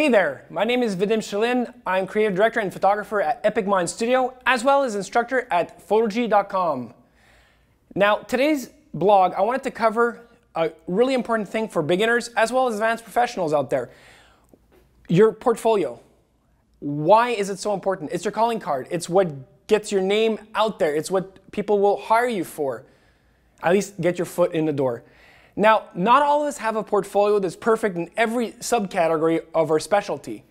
Hey there, my name is Vadim Chiline. I'm creative director and photographer at Epic Mind Studio, as well as instructor at photog.com. Now, today's blog, I wanted to cover a really important thing for beginners as well as advanced professionals out there. Your portfolio. Why is it so important? It's your calling card. It's what gets your name out there. It's what people will hire you for. At least get your foot in the door. Now, not all of us have a portfolio that's perfect in every subcategory of our specialty.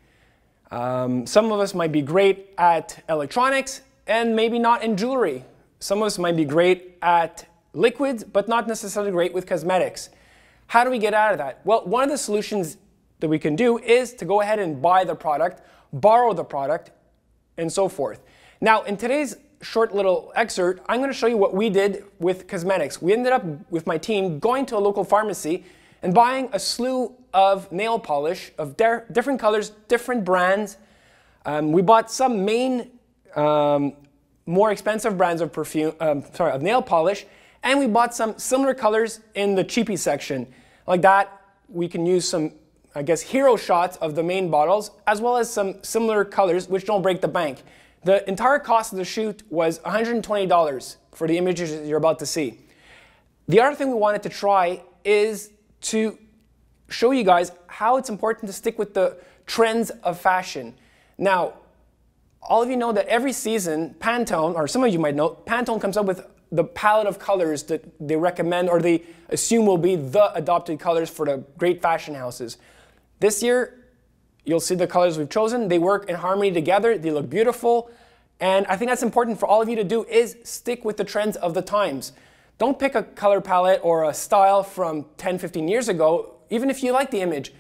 Some of us might be great at electronics and maybe not in jewelry. Some of us might be great at liquids, but not necessarily great with cosmetics. How do we get out of that? Well, one of the solutions that we can do is to go ahead and buy the product, borrow the product, and so forth. Now, in today's short little excerpt, I'm going to show you what we did with cosmetics. We ended up, with my team, going to a local pharmacy and buying a slew of nail polish of different colors, different brands. We bought some main, more expensive brands of of nail polish, and we bought some similar colors in the cheapie section. Like that, we can use some, I guess, hero shots of the main bottles, as well as some similar colors which don't break the bank. The entire cost of the shoot was $120 for the images that you're about to see. The other thing we wanted to try is to show you guys how it's important to stick with the trends of fashion. Now, all of you know that every season, Pantone, or some of you might know, Pantone comes up with the palette of colors that they recommend or they assume will be the adopted colors for the great fashion houses. This year, you'll see the colors we've chosen. They work in harmony together. They look beautiful. And I think that's important for all of you to do is stick with the trends of the times. Don't pick a color palette or a style from 10, 15 years ago, even if you like the image.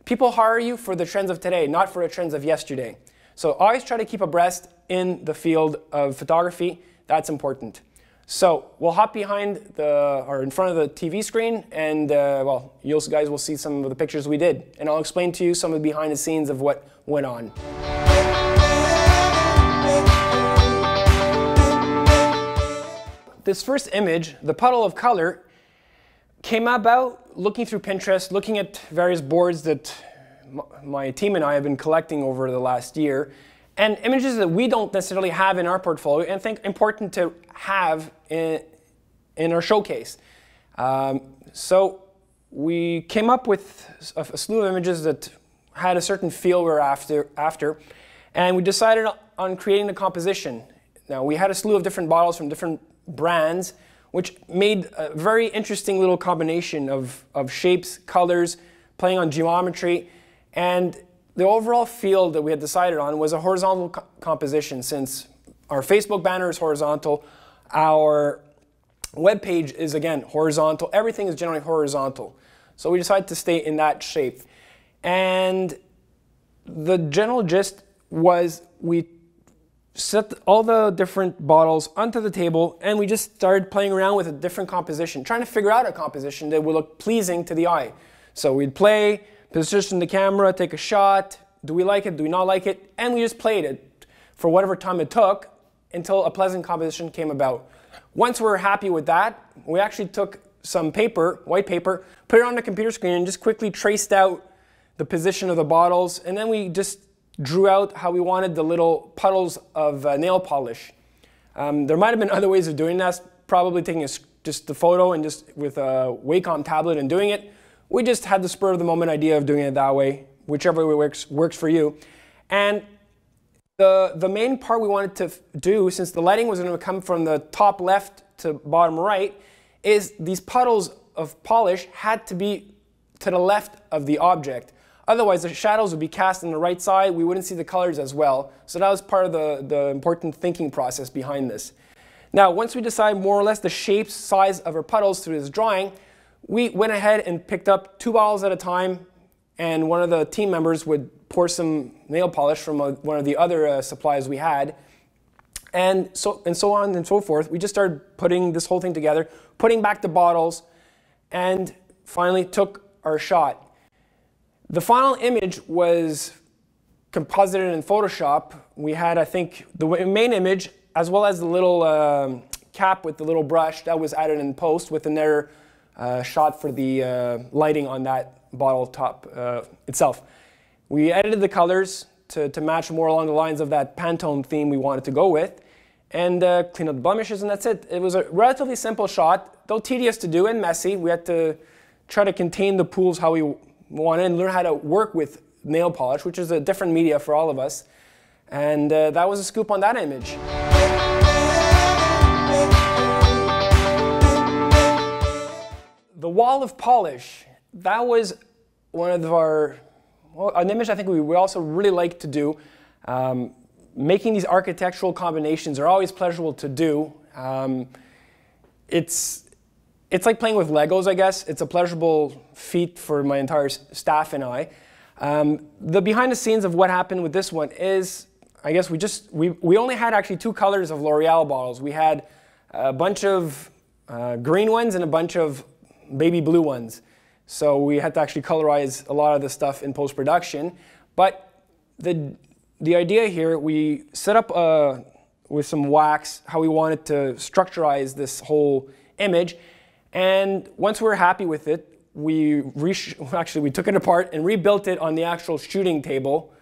People hire you for the trends of today, not for the trends of yesterday. So always try to keep abreast in the field of photography. That's important. So we'll hop behind or in front of the TV screen, and well, you guys will see some of the pictures we did, and I'll explain to you some of the behind the scenes of what went on. This first image, the Puddle of Color, came about looking through Pinterest, looking at various boards that my team and I have been collecting over the last year, and images that we don't necessarily have in our portfolio and think important to have in our showcase. So we came up with a slew of images that had a certain feel we were after, and we decided on creating the composition. Now, we had a slew of different bottles from different brands, which made a very interesting little combination of shapes, colors, playing on geometry, and the overall feel that we had decided on was a horizontal composition. Since our Facebook banner is horizontal, our web page is again horizontal, everything is generally horizontal. So we decided to stay in that shape. And the general gist was we set all the different bottles onto the table and we just started playing around with a different composition, trying to figure out a composition that would look pleasing to the eye. So we'd play, position the camera, take a shot, do we like it, do we not like it, and we just played it for whatever time it took until a pleasant composition came about. Once we were happy with that, we actually took some paper, white paper, put it on the computer screen and just quickly traced out the position of the bottles, and then we just drew out how we wanted the little puddles of nail polish. There might have been other ways of doing that, probably taking just the photo and just with a Wacom tablet and doing it. We just had the spur of the moment idea of doing it that way, whichever way works for you. And the main part we wanted to do, since the lighting was going to come from the top left to bottom right, is these puddles of polish had to be to the left of the object. Otherwise, the shadows would be cast on the right side. We wouldn't see the colors as well. So that was part of the important thinking process behind this. Now, once we decided more or less the shape, size of our puddles through this drawing, we went ahead and picked up 2 bottles at a time, and one of the team members would pour some nail polish from one of the other supplies we had, and so on and so forth. We just started putting this whole thing together, putting back the bottles, and finally took our shot. The final image was composited in Photoshop. We had, I think, the main image, as well as the little cap with the little brush that was added in post with another shot for the lighting on that bottle top itself. We edited the colors to match more along the lines of that Pantone theme we wanted to go with, and clean up the blemishes, and that's it. It was a relatively simple shot, though tedious to do and messy. We had to try to contain the pools how we wanted and learn how to work with nail polish, which is a different media for all of us. And that was a scoop on that image. The wall of polish, that was one of our, well, an image I think we also really like to do. Making these architectural combinations are always pleasurable to do. It's like playing with Legos, I guess. It's a pleasurable feat for my entire staff and I. The behind the scenes of what happened with this one is, I guess we only had actually 2 colors of L'Oreal bottles. We had a bunch of green ones and a bunch of baby blue ones. So we had to actually colorize a lot of the stuff in post-production. But the idea here, we set up with some wax how we wanted to structurize this whole image. And once we were happy with it, we took it apart and rebuilt it on the actual shooting table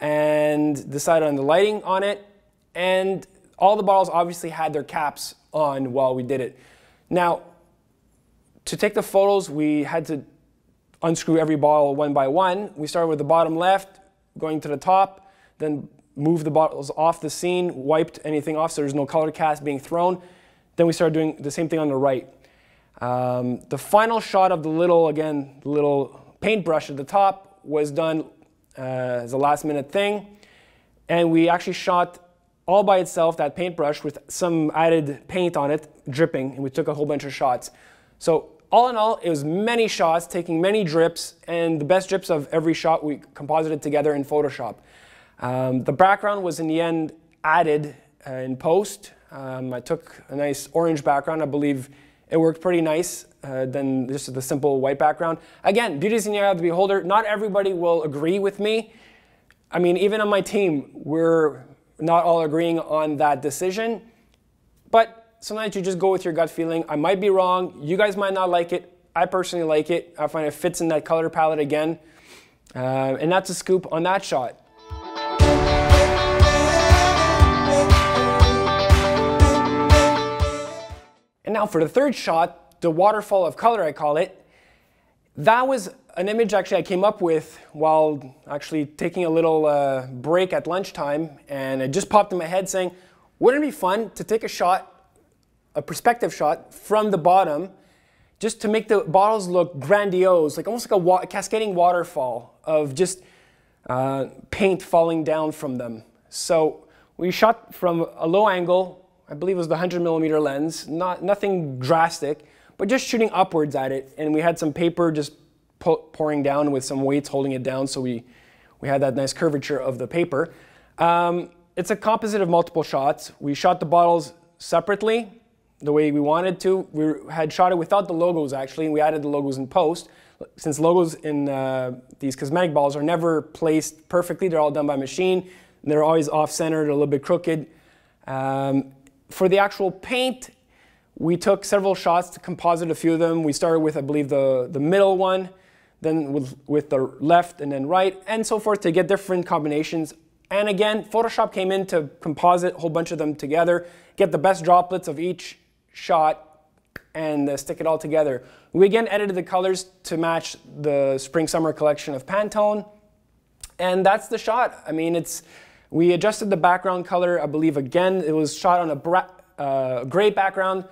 and decided on the lighting on it. And all the bottles obviously had their caps on while we did it. Now, to take the photos, we had to unscrew every bottle one by one. We started with the bottom left, going to the top, then moved the bottles off the scene, wiped anything off so there's no color cast being thrown. Then we started doing the same thing on the right. The final shot of the little paintbrush at the top was done as a last minute thing. And we actually shot all by itself, that paintbrush, with some added paint on it, dripping, and we took a whole bunch of shots. So all in all, it was many shots, taking many drips, and the best drips of every shot we composited together in Photoshop. The background was in the end added in post. I took a nice orange background. I believe it worked pretty nice than just the simple white background. Again, beauty is in the eye of the beholder. Not everybody will agree with me. I mean, even on my team, we're not all agreeing on that decision. But sometimes you just go with your gut feeling. I might be wrong. You guys might not like it. I personally like it. I find it fits in that color palette again. And that's a scoop on that shot. And now for the third shot, the Waterfall of Color, I call it. That was an image actually I came up with while actually taking a little break at lunchtime, and it just popped in my head saying, wouldn't it be fun to take a shot, a perspective shot from the bottom, just to make the bottles look grandiose, like almost like a cascading waterfall of just paint falling down from them. So we shot from a low angle. I believe it was the 100mm lens, nothing drastic, but just shooting upwards at it. And we had some paper just pouring down with some weights holding it down, so we had that nice curvature of the paper. It's a composite of multiple shots. We shot the bottles separately, the way we wanted to. We had shot it without the logos actually, and we added the logos in post. Since logos in these cosmetic bottles are never placed perfectly, they're all done by machine. They're always off-centered, a little bit crooked. For the actual paint, we took several shots to composite a few of them. We started with, I believe, the middle one, then with the left and then right, and so forth to get different combinations. And again, Photoshop came in to composite a whole bunch of them together, get the best droplets of each shot, and stick it all together. We again edited the colors to match the spring-summer collection of Pantone, and that's the shot. I mean, we adjusted the background color. I believe, again, it was shot on a gray background.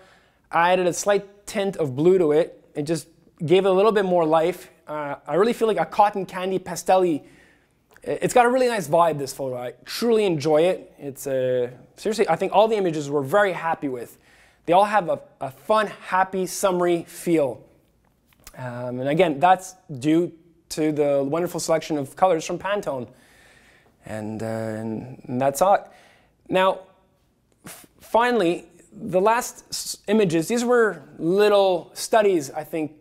I added a slight tint of blue to it. It just gave it a little bit more life. I really feel like a cotton candy pastel-y. It's got a really nice vibe, this photo. I truly enjoy it. It's seriously, I think all the images we're very happy with. They all have a fun, happy, summery feel. And again, that's due to the wonderful selection of colors from Pantone. And that's it. Now, finally, the last images, these were little studies, I think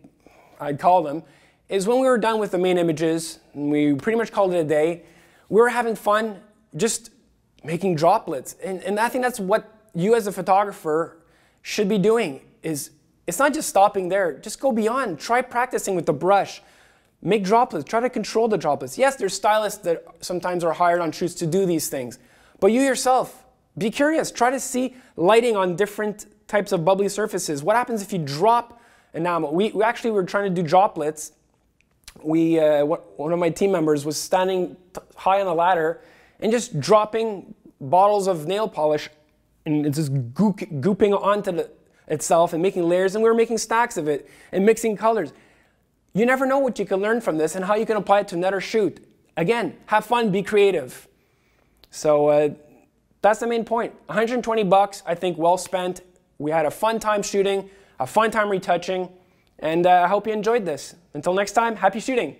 I'd call them, is when we were done with the main images, and we pretty much called it a day, we were having fun just making droplets. And I think that's what you as a photographer should be doing, is it's not just stopping there. Just go beyond. Try practicing with the brush. Make droplets. Try to control the droplets. Yes, there's stylists that sometimes are hired on shoots to do these things. But you yourself, be curious. Try to see lighting on different types of bubbly surfaces. What happens if you drop enamel? We actually were trying to do droplets. One of my team members was standing high on a ladder and just dropping bottles of nail polish, and it's just gooping onto itself and making layers, and we were making stacks of it and mixing colors. You never know what you can learn from this and how you can apply it to another shoot. Again, have fun, be creative. So that's the main point. 120 bucks, I think, well spent. We had a fun time shooting, a fun time retouching, and I hope you enjoyed this. Until next time, happy shooting.